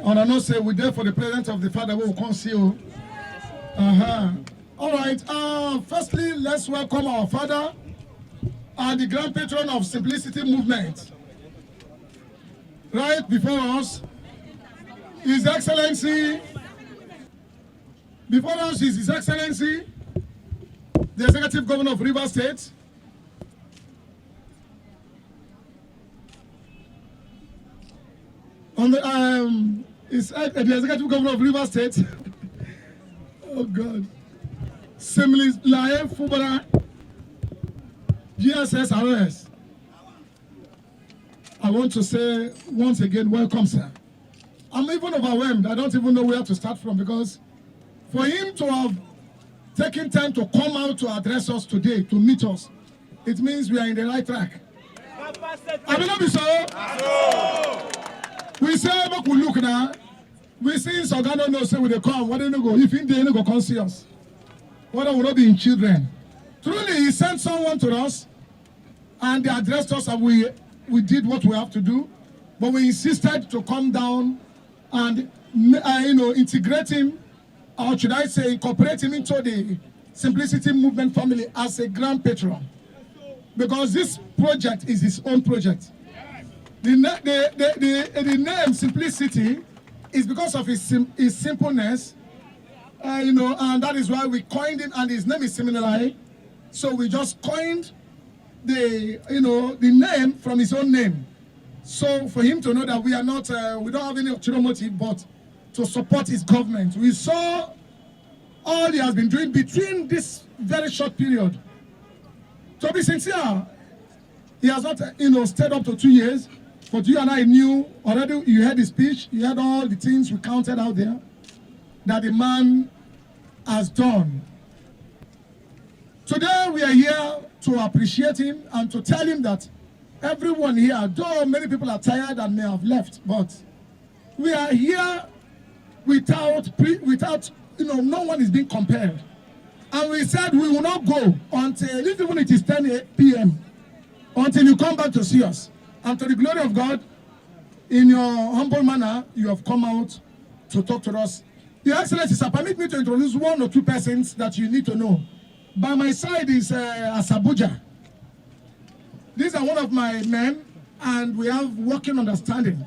And I know say we're there for the presence of the Father who will come see you. All right. Firstly, let's welcome our Father and the Grand Patron of Simplicity Movement. Right before us, His Excellency. Before us is His Excellency, the Executive Governor of Rivers State. On the the Executive Governor of Rivers State. Oh God. Fubara, GSS RS. I want to say once again, welcome, sir. I'm even overwhelmed. I don't even know where to start from, because for him to have taken time to come out to address us today, to meet us, it means we are in the right track. I will not be so. We say, we look now. We see Sogano no say we they come. What do you go? If they go come see us, what will not be in children? Truly, he sent someone to us, and they addressed us, and we did what we have to do, but we insisted to come down and integrate him, or should I say, incorporate him into the Simplicity Movement family as a grand patron, because this project is his own project. The name Simplicity is because of his simpleness, and that is why we coined him, and his name is similarly. So we just coined the name from his own name. So for him to know that we are not, we don't have any ulterior motive, but to support his government. We saw all he has been doing between this very short period. To be sincere, he has not, stayed up to 2 years. But you and I knew already, you heard the speech, you heard all the things we counted out there that the man has done. Today we are here to appreciate him and to tell him that everyone here, though many people are tired and may have left, but we are here without no one is being compared. And we said we will not go until, even it is 10 p.m., until you come back to see us. And to the glory of God, in your humble manner, you have come out to talk to us. Your Excellency, sir, permit me to introduce one or two persons that you need to know. By my side is Asabuja. These are one of my men, and we have working understanding.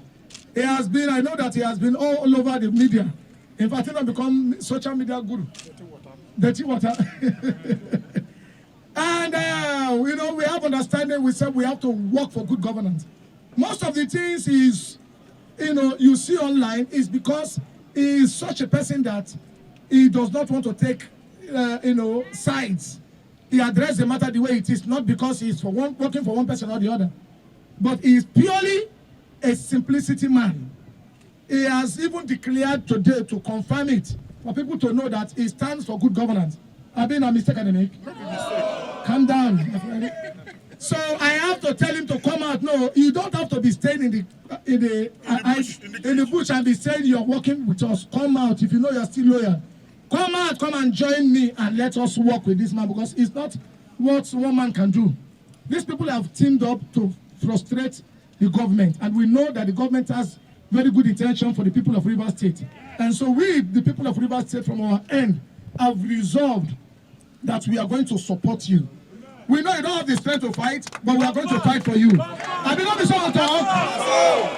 He has been, I know that he has been all over the media. In fact, he has become social media guru. Dirty water. And, we have understanding. We said we have to work for good governance. Most of the things is, you see online is because he is such a person that he does not want to take, sides. He addresses the matter the way it is, not because he's working for one person or the other. But he is purely a simplicity man. He has even declared today to confirm it, for people to know that he stands for good governance. I've been a mistake, academic. Calm down. So I have to tell him to come out. No, you don't have to be staying in the bush and be saying you're working with us. Come out if you know you're still loyal. Come out, come and join me, and let us work with this man, because it's not what one man can do. These people have teamed up to frustrate the government, and we know that the government has very good intention for the people of Rivers State. And so we, the people of Rivers State, from our end, have resolved that we are going to support you. We know you don't have the strength to fight, but we are going to fight for you. I mean, not be so talk.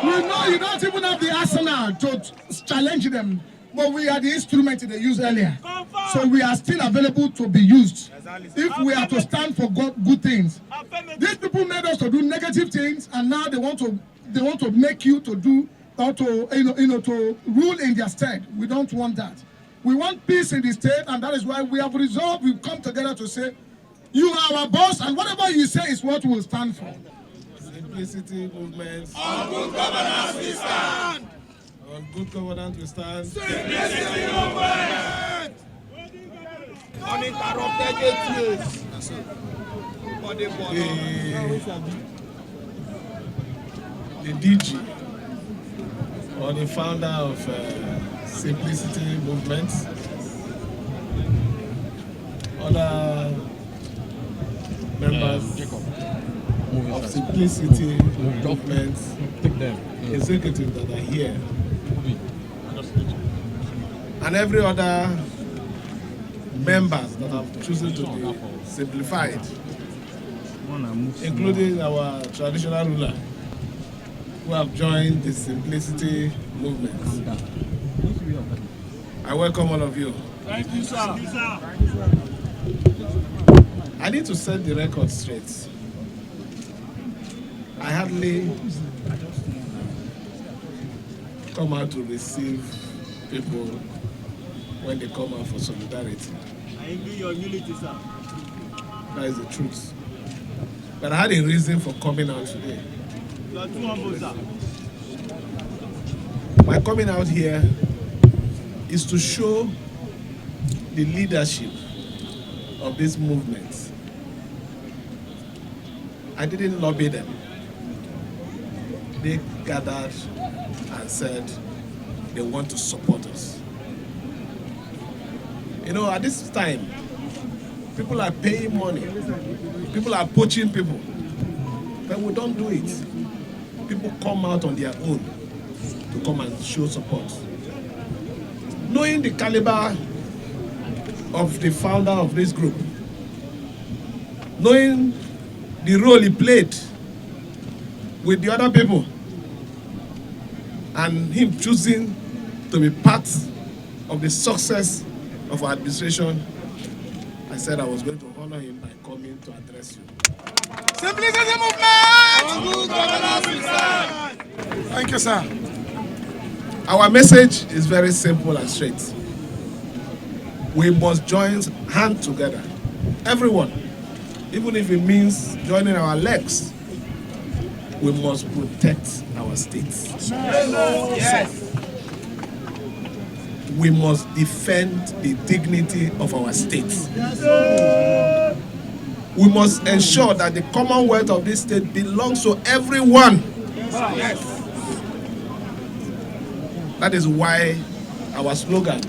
We know you don't even have the arsenal to challenge them, but we are the instrument they used earlier. So we are still available to be used if we are to stand for good things. These people made us to do negative things, and now they want to make you to do or to to rule in their stead. We don't want that. We want peace in the state, and that is why we have resolved. We've come together to say, you are our boss, and whatever you say is what we will stand for. Simplicity movement. On good governance we stand. On good governance we stand. Simplicity movement. Uninterrupted 8 years. The DG, or the founder of Simplicity movement, other members of Simplicity movement, executives that are here, and every other members that have chosen to be simplified, including our traditional ruler who have joined the simplicity movement. I welcome all of you. Thank you, sir. I need to set the record straight. I hardly come out to receive people when they come out for solidarity. I envy your humility, sir. That is the truth. But I had a reason for coming out today. You are too humble, sir. My coming out here is to show the leadership of this movement. I didn't lobby them. They gathered and said they want to support us. You know, at this time, people are paying money. People are poaching people. But we don't do it. People come out on their own to come and show support. Knowing the caliber of the founder of this group, knowing the role he played with the other people, and him choosing to be part of the success of our administration, I said I was going to honor him by coming to address you. Simplicity movement! Good governance system! Thank you, sir. Our message is very simple and straight. We must join hands together. Everyone, even if it means joining our legs, we must protect our states. Yes. We must defend the dignity of our states. We must ensure that the commonwealth of this state belongs to everyone. Yes. That is why our slogan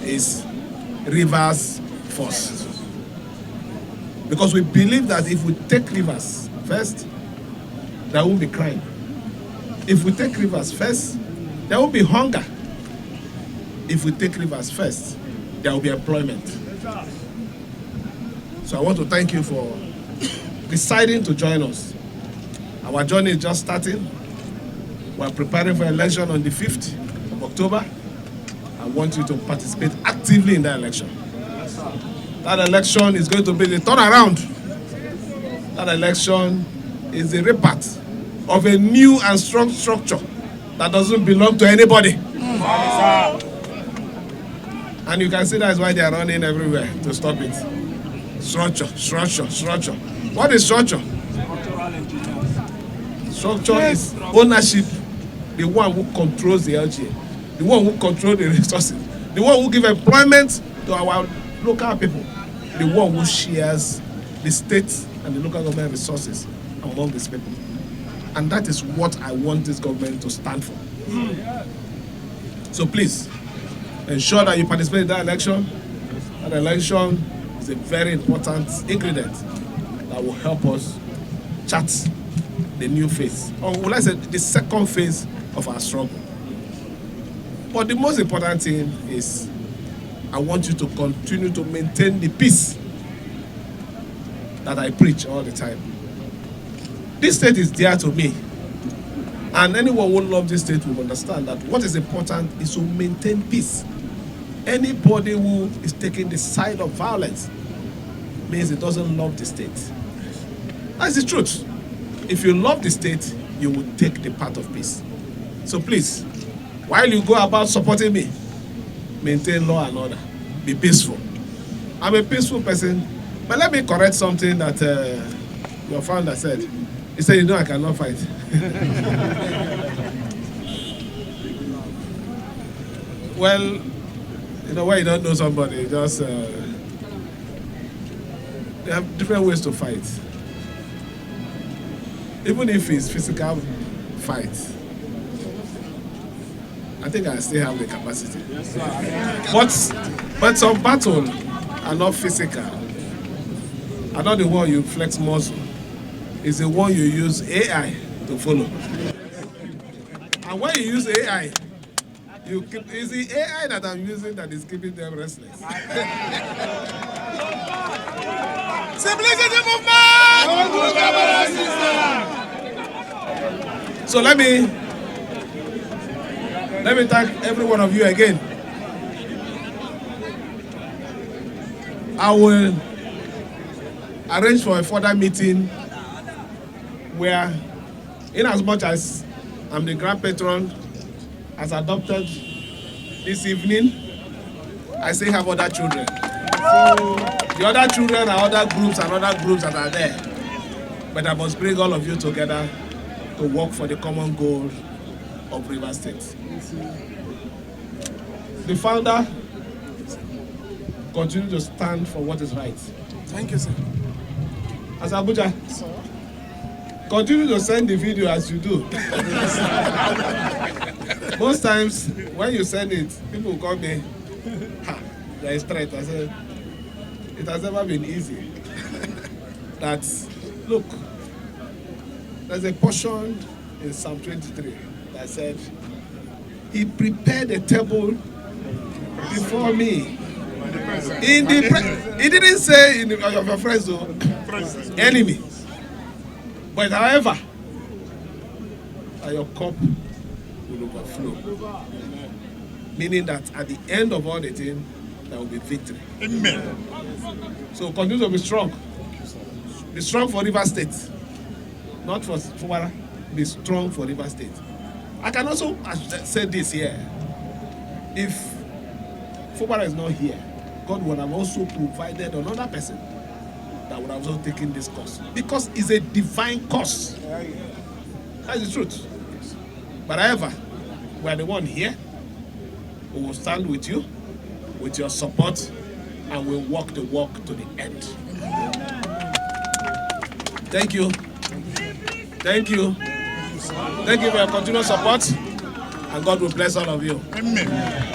is Rivers First. Because we believe that if we take rivers first, there won't be crime. If we take rivers first, there won't be hunger. If we take rivers first, there will be employment. So I want to thank you for deciding to join us. Our journey is just starting. We are preparing for election on the 5th of October. I want you to participate actively in that election. That election is going to be the turnaround. That election is the rebirth of a new and strong structure that doesn't belong to anybody. And you can see that's why they are running everywhere to stop it. Structure. What is structure? Structure is ownership. The one who controls the LGA, the one who controls the resources, the one who gives employment to our local people, the one who shares the state and the local government resources among these people. And that is what I want this government to stand for. So please, ensure that you participate in that election. That election is a very important ingredient that will help us chart the new phase, or will I say the second phase of our struggle. But the most important thing is I want you to continue to maintain the peace that I preach all the time. This state is dear to me, and anyone who loves this state will understand that what is important is to maintain peace. Anybody who is taking the side of violence means he doesn't love the state. That's the truth. If you love the state, you will take the path of peace. So please, while you go about supporting me, maintain law and order. Be peaceful. I'm a peaceful person, but let me correct something that your founder said. He said, you know, I cannot fight. Well, you know, when you don't know somebody, just they have different ways to fight. Even if it's physical fight, I think I still have the capacity. Yes, but some battles are not physical. Are not the one you flex muscle. It's the one you use AI to follow. And when you use AI, You keep, it's the AI that I'm using that is keeping them restless. Simplicity movement! So let me thank every one of you again. I will arrange for a further meeting where, in as much as I'm the grand patron as adopted this evening, I still have other children. The other children are other groups and other groups that are there. But I must bring all of you together to work for the common goal of Rivers State. The founder continue to stand for what is right. Thank you, sir. Asabuja, continue to send the video as you do. Most times when you send it, people call me, there is threat. I said, it has never been easy. That, look, there's a portion in Psalm 23 that said, he prepared a table before me. He didn't say in the, of your friends, though, enemy. But however, your cup will overflow. Meaning that at the end of all the thing, there will be victory. Amen. So continue to be strong. Be strong for Rivers State. Not for Fubara. Be strong for Rivers State. I can also say this here. If Fubara is not here, God would have also provided another person that would have also taken this course. Because it's a divine course. That's the truth. But however, we are the one here. We will stand with you, with your support, and we'll walk the walk to the end. Thank you. Thank you. Thank you for your continued support, and God will bless all of you. Amen.